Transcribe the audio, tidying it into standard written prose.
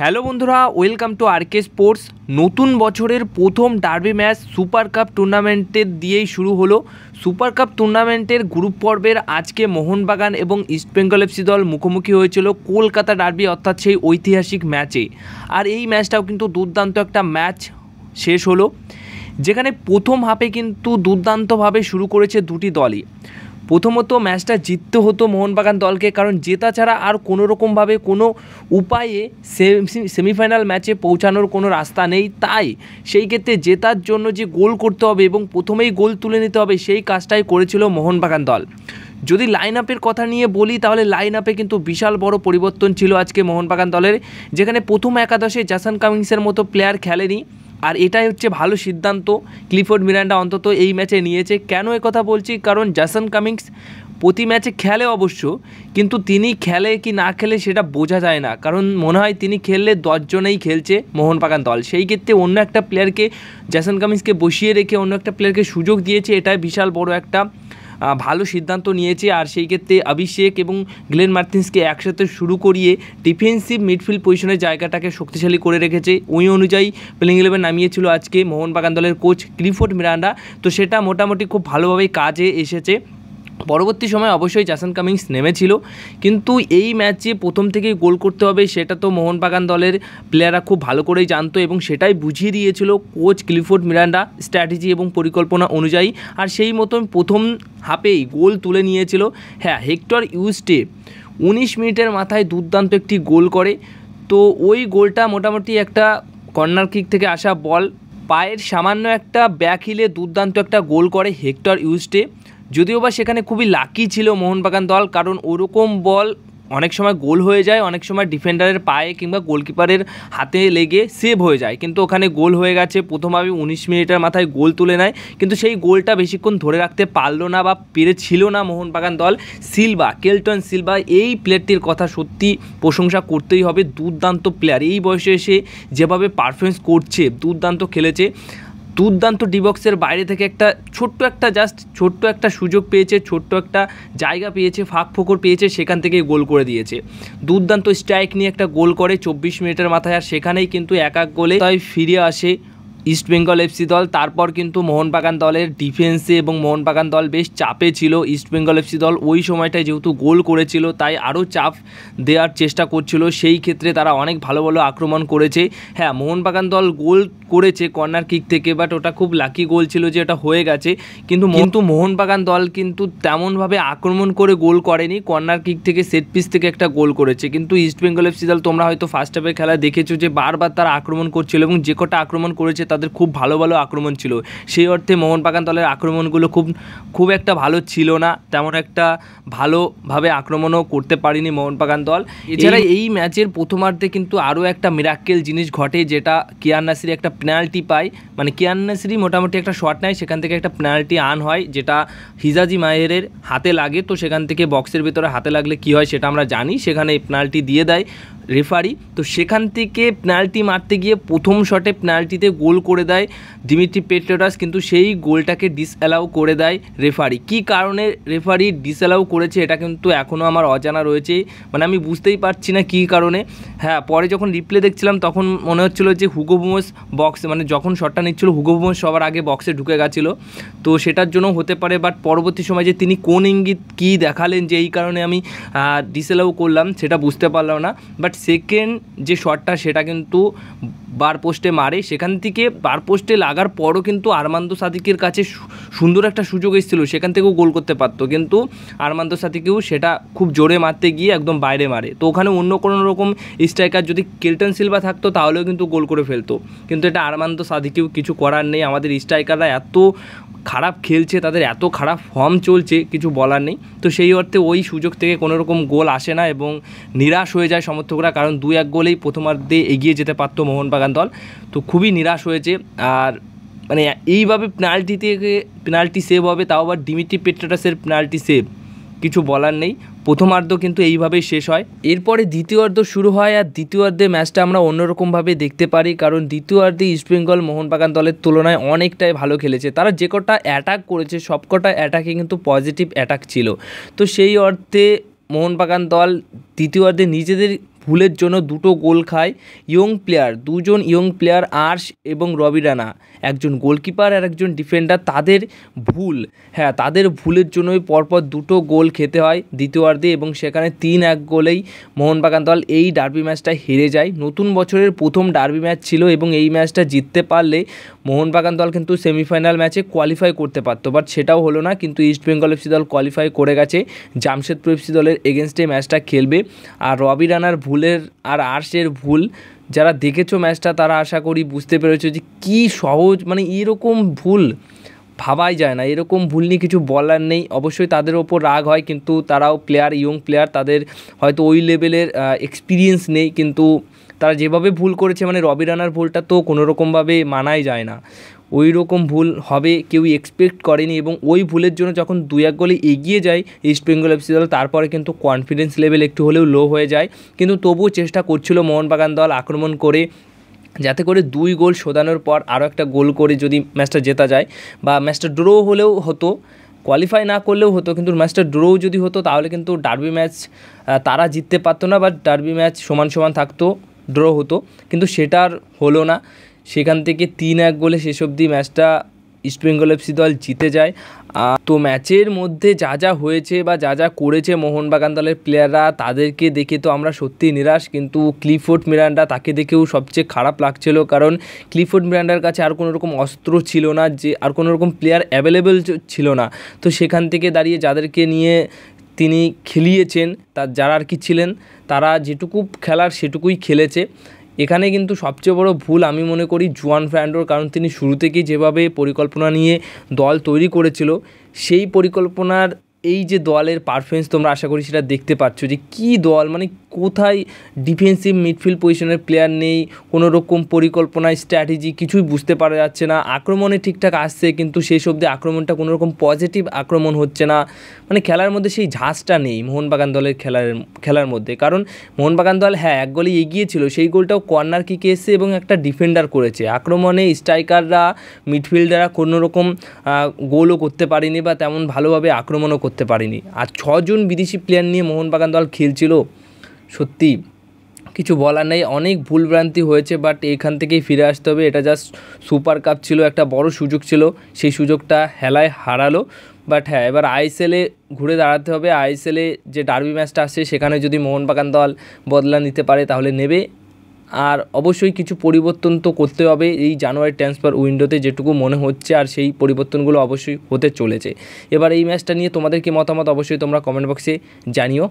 Hello বন্ধুরা, welcome to আরকে sports. নতুন বছরের প্রথম ডার্বি ম্যাচ সুপার কাপ টুর্নামেন্টের দিয়েই শুরু হলো। সুপার কাপ টুর্নামেন্টের গ্রুপ পর্বের আজকে মোহনবাগান এবং ইস্টবেঙ্গল এফসি দল মুখোমুখি হয়েছিল কলকাতা ডার্বি অর্থাৎ সেই ঐতিহাসিক ম্যাচে। আর এই ম্যাচটাও কিন্তু দুর্দান্ত একটা ম্যাচ শেষ হলো, যেখানে প্রথম হাফে কিন্তু দুর্দান্তভাবে শুরু করেছে দুটি দলই। প্রথমত ম্যাচটা জিততে হতো মোহনবাগান দলকে, কারণ জেতা ছাড়া আর কোনো রকমভাবে কোনো উপায়ে সেমিফাইনাল ম্যাচে পৌঁছানোর কোনো রাস্তা নেই। তাই সেই ক্ষেত্রে জেতার জন্য যে গোল করতে হবে এবং প্রথমেই গোল তুলে নিতে হবে, সেই কাজটাই করেছিল মোহনবাগান দল। যদি লাইন আপের কথা নিয়ে বলি, তাহলে লাইন আপে কিন্তু বিশাল বড় পরিবর্তন ছিল আজকে মোহনবাগান দলের, যেখানে প্রথম একাদশে জেসন কামিংসের মতো প্লেয়ার খেলেনি। আর এটাই হচ্ছে ভালো সিদ্ধান্ত ক্লিফোর্ড মিরান্ডা অন্তত এই ম্যাচে নিয়েছে। কেন কথা বলছি, কারণ জেসন কামিংস প্রতি ম্যাচে খেলে অবশ্য, কিন্তু তিনি খেলে কি না খেলে সেটা বোঝা যায় না, কারণ মনে হয় তিনি খেললে 10 জনেই খেলছে মোহনবাগান দল। সেই ক্ষেত্রে অন্য একটা প্লেয়ারকে, জেসন কামিংসকে বসিয়ে রেখে অন্য একটা প্লেয়ারকে সুযোগ দিয়েছে, এটাই বিশাল বড় একটা ভালো সিদ্ধান্ত নিয়েছে। আর সেই ক্ষেত্রে অভিষেক এবং গ্লেন মার্টিন্সকে একসাথে শুরু করিয়ে ডিফেন্সিভ মিডফিল্ড পজিশনের জায়গাটাকে শক্তিশালী করে রেখেছে। ওই অনুযায়ী প্লেইং 11 নামিয়েছিল আজকে মোহনবাগান দলের কোচ ক্লিফোর্ড মিরান্ডা, তো সেটা মোটামুটি খুব ভালোভাবেই কাজে এসেছে। পরবর্তী সময় অবশ্যই জেসন কামিংস নেমেছিল, কিন্তু এই ম্যাচে প্রথম থেকেই গোল করতে হবে সেটা তো মোহনবাগান দলের প্লেয়াররা খুব ভালো করেই জানতো এবং সেটাই বুঝিয়ে দিয়েছিল কোচ ক্লিফোর্ড মিরান্ডা স্ট্র্যাটেজি এবং পরিকল্পনা অনুযায়ী। আর সেই মতন প্রথম হাফেই গোল তুলে নিয়েছিল। হ্যাঁ, হেক্টর ইউস্টে 19 মিনিটের মাথায় দুর্দান্ত একটি গোল করে। তো ওই গোলটা মোটামুটি একটা কর্নার কিক থেকে আসা বল, পায়ের সামান্য একটা ব্যাক হিলে দুর্দান্ত একটা গোল করে হেক্টর ইউস্টে। যদিও বা সেখানে খুবই লাকি ছিল মোহনবাগান দল, কারণ ওরকম বল অনেক সময় গোল হয়ে যায়, অনেক সময় ডিফেন্ডারের পায়ে কিংবা গোলকিপারের হাতে লেগে সেভ হয়ে যায়, কিন্তু ওখানে গোল হয়ে গেছে। প্রথমভাবে 19 মিনিটের মাথায় গোল তুলে নেয়, কিন্তু সেই গোলটা বেশিক্ষণ ধরে রাখতে পারলো না বা পেরেছিল না মোহনবাগান দল। সিলভা, কেলটন সিলভা, এই প্লেয়ারটির কথা সত্যি প্রশংসা করতেই হবে। দুর্দান্ত প্লেয়ার, এই বয়সে এসে যেভাবে পারফরমেন্স করছে, দুর্দান্ত খেলেছে। দুর্দান্ত ডিবক্সের বাইরে থেকে একটা ছোট্ট একটা সুযোগ পেয়েছে, ছোট্ট একটা জায়গা পেয়েছে, ফাঁক ফোকর পেয়েছে, সেখান থেকেই গোল করে দিয়েছে। দুর্দান্ত স্ট্রাইক নিয়ে একটা গোল করে 24 মিনিটের মাথায়, আর সেখানেই কিন্তু এক গোলে তাই ফিরে আসে ইস্টবেঙ্গল এফসি দল। তারপর কিন্তু মোহনবাগান দলের ডিফেন্সে এবং মোহনবাগান দল বেশ চাপে ছিল। ইস্টবেঙ্গল এফসি দল ওই সময়টায় যেহেতু গোল করেছিল, তাই আরও চাপ দেওয়ার চেষ্টা করছিল। সেই ক্ষেত্রে তারা অনেক ভালো ভালো আক্রমণ করেছে। হ্যাঁ, মোহনবাগান দল গোল করেছে কর্নার কিক থেকে, বাট ওটা খুব লাকি গোল ছিল যে ওটা হয়ে গেছে। কিন্তু মোহনবাগান দল কিন্তু তেমনভাবে আক্রমণ করে গোল করেনি, কর্নার কিক থেকে সেট পিস থেকে একটা গোল করেছে। কিন্তু ইস্টবেঙ্গল এফসি দল, তোমরা হয়তো ফার্স্ট হাফের খেলা দেখেছো যে বারবার তারা আক্রমণ করছিল এবং যে কটা আক্রমণ করেছে তাদের খুব ভালো ভালো আক্রমণ ছিল। সেই অর্থে মোহনবাগান দলের আক্রমণগুলো খুব একটা ভালো ছিল না, তেমন একটা ভালোভাবে আক্রমণও করতে পারেনি মোহনবাগান দল। এছাড়া এই ম্যাচের প্রথমার্ধে কিন্তু আরও একটা মিরাক্কেল জিনিস ঘটে, যেটা কিয়ান নাসিরি একটা পেনাল্টি পায়। মানে কিয়ান নাসিরি মোটামুটি একটা শট নেয়, সেখান থেকে একটা পেনাল্টি হয়, যেটা হিজাজি মাহেরের হাতে লাগে। তো সেখান থেকে বক্সের ভিতরে হাতে লাগলে কি হয় সেটা আমরা জানি, সেখানে পেনাল্টি দিয়ে দেয় রেফারি। তো সেখান থেকে পেনাল্টি মারতে গিয়ে প্রথম শটে পেনাল্টিতে গোল করে দেয় দিমিত্রি পেট্রাস, কিন্তু সেই গোলটাকে ডিসঅ্যালাউ করে দেয় রেফারি। কি কারণে রেফারি ডিসঅ্যালাউ করেছে এটা কিন্তু এখনও আমার অজানা রয়েছে, মানে আমি বুঝতেই পারছি না কী কারণে। হ্যাঁ, পরে যখন রিপ্লে দেখছিলাম তখন মনে হচ্ছিলো যে হুগো বুমোস বক্সে, মানে যখন শটটা নিচ্ছিল হুগো বুমোস সবার আগে বক্সে ঢুকে গেছিলো, তো সেটার জন্য হতে পারে। বাট পরবর্তী সময় যে তিনি কোন ইঙ্গিত কী দেখালেন যে এই কারণে আমি ডিসঅ্যালাউ করলাম, সেটা বুঝতে পারলাম না। বাট সেকেন্ড যে শটটা সেটা কিন্তু বার পোস্টে মারে, সেখান থেকে বার পোস্টে লাগার পরও কিন্তু আরমান্দো সাদিকের কাছে সুন্দর একটা সুযোগ এসেছিলো, সেখান থেকেও গোল করতে পারতো, কিন্তু আরমান্দো সাদিকেও সেটা খুব জোরে মারতে গিয়ে একদম বাইরে মারে। তো ওখানে অন্য কোনো রকম স্ট্রাইকার যদি কেলটন সিলভা থাকতো তাহলেও কিন্তু গোল করে ফেলতো, কিন্তু এটা আরমান্দো সাদিকেও কিছু করার নেই। আমাদের স্ট্রাইকাররা এত খারাপ খেলছে, তাদের এত খারাপ ফর্ম চলছে, কিছু বলার নেই। তো সেই অর্থে ওই সুযোগ থেকে কোনো রকম গোল আসে না এবং নিরাশ হয়ে যায় সমর্থকরা, কারণ 2-1 গোলেই প্রথমার্ধে এগিয়ে যেতে পারতো মোহনবাগান দল। তো খুবই নিরাশ হয়েছে। আর মানে এইভাবে পেনাল্টি সেভ হবে, তাও আবার দিমিত্রি পেট্রাসের পেনাল্টি সেভ, কিছু বলার নেই। প্রথমার্ধ কিন্তু এইভাবেই শেষ হয়। এরপরে দ্বিতীয়ার্ধ শুরু হয়, আর দ্বিতীয়ার্ধে ম্যাচটা আমরা অন্যরকমভাবে দেখতে পারি, কারণ দ্বিতীয়ার্ধে ইস্টবেঙ্গল মোহনবাগান দলের তুলনায় অনেকটাই ভালো খেলেছে। তারা যে কটা অ্যাটাক করেছে সব কটা অ্যাটাকে কিন্তু পজিটিভ অ্যাটাক ছিল। তো সেই অর্থে মোহনবাগান দল দ্বিতীয়ার্ধে নিজেদের ভুলের জন্য দুটো গোল খায় দুজন ইয়ং প্লেয়ার আর্শ এবং রবি রানা, একজন গোলকিপার আর একজন ডিফেন্ডার, তাদের ভুলের জন্যই পরপর দুটো গোল খেতে হয় দ্বিতীয়ার্ধে এবং সেখানে 3-1 গোলেই মোহনবাগান দল এই ডার্বি ম্যাচটা হেরে যায়। নতুন বছরের প্রথম ডার্বি ম্যাচ ছিল এবং এই ম্যাচটা জিততে পারলে মোহনবাগান দল কিন্তু সেমিফাইনাল ম্যাচে কোয়ালিফাই করতে পারতো, বাট সেটাও হলো না। কিন্তু ইস্টবেঙ্গল এফসি দল কোয়ালিফাই করে গেছে, জামশেদপুর এফসি দলের এগেনস্টে ম্যাচটা খেলবে। আর রবি রানার ভুলের আর আর্শের ভুল, যারা দেখেছো ম্যাচটা তারা আশা করি বুঝতে পেরেছো যে কী সহজ, মানে এরকম ভুল ভাবাই যায় না। এরকম ভুল নিয়ে কিছু বলার নেই। অবশ্যই তাদের ওপর রাগ হয়, কিন্তু তারাও ইয়ং প্লেয়ার, তাদের হয়তো ওই লেভেলের এক্সপিরিয়েন্স নেই, কিন্তু তারা যেভাবে ভুল করেছে, মানে রবি রানার ভুলটা তো কোনোরকমভাবে মানাই যায় না। ওই রকম ভুল হবে কেউই এক্সপেক্ট করেনি এবং ওই ভুলের জন্য যখন 2-1 গোলে এগিয়ে যায় ইস্টবেঙ্গল এফসি দল, তারপরে কিন্তু কনফিডেন্স লেভেল একটু হলেও লো হয়ে যায়। কিন্তু তবুও চেষ্টা করছিল মোহনবাগান দল আক্রমণ করে, যাতে করে 2 গোল শোধানোর পর আরও একটা গোল করে যদি ম্যাচটা জেতা যায়, বা ম্যাচটা ড্র হলেও হতো, কোয়ালিফাই না করলেও হতো, কিন্তু ম্যাচটা ড্র যদি হতো তাহলে কিন্তু ডার্বি ম্যাচ তারা জিততে পারতো না, বা ডার্বি ম্যাচ সমান সমান থাকতো, ড্র হতো, কিন্তু সেটা আর হলো না। সেখান থেকে 3-1 গোলে শেষ অবধি ম্যাচটা ইস্টবেঙ্গল এফসি দল জিতে যায়। তো ম্যাচের মধ্যে যা যা হয়েছে বা যা যা করেছে মোহনবাগান দলের প্লেয়াররা, তাদেরকে দেখে তো আমরা সত্যিই নিরাশ, কিন্তু ক্লিফোর্ড মিরান্ডা, তাকে দেখেও সবচেয়ে খারাপ লাগছিল, কারণ ক্লিফোর্ড মিরান্ডার কাছে আর কোনো রকম অস্ত্র ছিল না, যে আর কোনো রকম প্লেয়ার অ্যাভেলেবেল ছিল না। তো সেখান থেকে দাঁড়িয়ে যাদেরকে নিয়ে তিনি খেলিয়েছেন, যারা আর কি ছিলেন, তারা যেটুকু খেলার সেটুকুই খেলেছে। এখানে কিন্তু সবচেয়ে বড় ভুল আমি মনে করি জুয়ান ফ্র্যান্ডোর, কারণ তিনি শুরু থেকেই যেভাবে পরিকল্পনা নিয়ে দল তৈরি করেছিল, সেই পরিকল্পনার এই যে দলের পারফরমেন্স তোমরা আশা করি সেটা দেখতে পাচ্ছ, যে কী দল, মানে কোথায় ডিফেন্সিভ মিডফিল্ড পজিশনের প্লেয়ার নেই, কোনো রকম পরিকল্পনায় স্ট্র্যাটেজি কিছুই বুঝতে পারা যাচ্ছে না। আক্রমণে ঠিকঠাক আসছে, কিন্তু শেষ অবধি আক্রমণটা কোনো রকম পজিটিভ আক্রমণ হচ্ছে না, মানে খেলার মধ্যে সেই ঝাঁজটা নেই মোহনবাগান দলের খেলার মধ্যে। কারণ মোহনবাগান দল 1 গোলে এগিয়েছিল, সেই গোলটাও কর্নার কিকে এসছে এবং একটা ডিফেন্ডার করেছে। আক্রমণে স্ট্রাইকাররা, মিডফিল্ডাররা কোনো রকম গোলও করতে পারেনি বা তেমন ভালোভাবে আক্রমণও করতে পারেনি। আর 6 জন বিদেশি প্লেয়ার নিয়ে মোহনবাগান দল খেলছিল, সত্যি কিছু বলার নেই। অনেক ভুলভ্রান্তি হয়েছে, বাট এখান থেকেই ফিরে আসতে হবে। এটা জাস্ট সুপার কাপ ছিল, একটা বড় সুযোগ ছিল, সেই সুযোগটা হেলায় হারালো। বাট হ্যাঁ, এবার আইএসএলে ঘুরে দাঁড়াতে হবে। আইএসএলে যে ডার্বি ম্যাচটা আসছে, সেখানে যদি মোহনবাগান দল বদলা নিতে পারে তাহলে নেবে। আর অবশ্যই কিছু পরিবর্তন তো করতে হবে এই জানুয়ারি ট্রান্সফার উইন্ডোতে, যেটুকু মনে হচ্ছে, আর সেই পরিবর্তনগুলো অবশ্যই হতে চলেছে। এবার এই ম্যাচটা নিয়ে তোমাদের কি মতামত অবশ্যই তোমরা কমেন্ট বক্সে জানিও।